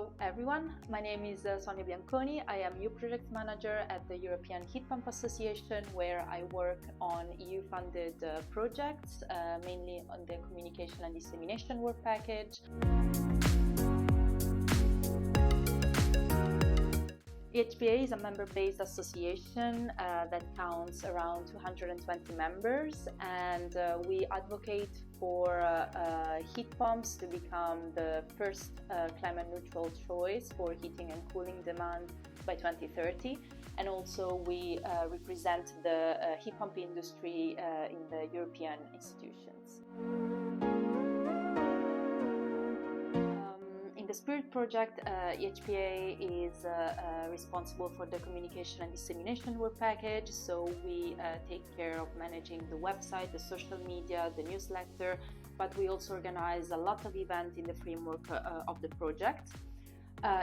Hello everyone, my name is Sonia Bianconi. I am EU Project Manager at the European Heat Pump Association, where I work on EU-funded projects, mainly on the communication and dissemination work package. EHPA is a member-based association that counts around 220 members, and we advocate for heat pumps to become the first climate-neutral choice for heating and cooling demand by 2030. And also we represent the heat pump industry in the European institutions. In the Spirit project, EHPA is responsible for the communication and dissemination work package, so we take care of managing the website, the social media, the newsletter, but we also organize a lot of events in the framework of the project.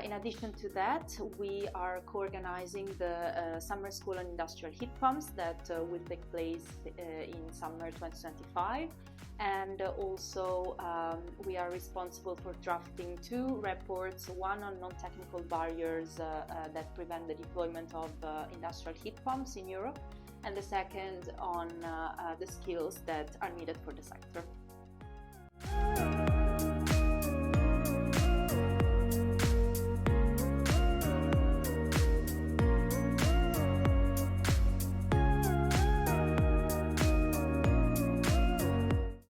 In addition to that, we are co-organizing the Summer School on Industrial Heat Pumps that will take place in summer 2025. And also we are responsible for drafting two reports, one on non-technical barriers that prevent the deployment of industrial heat pumps in Europe, and the second on the skills that are needed for the sector.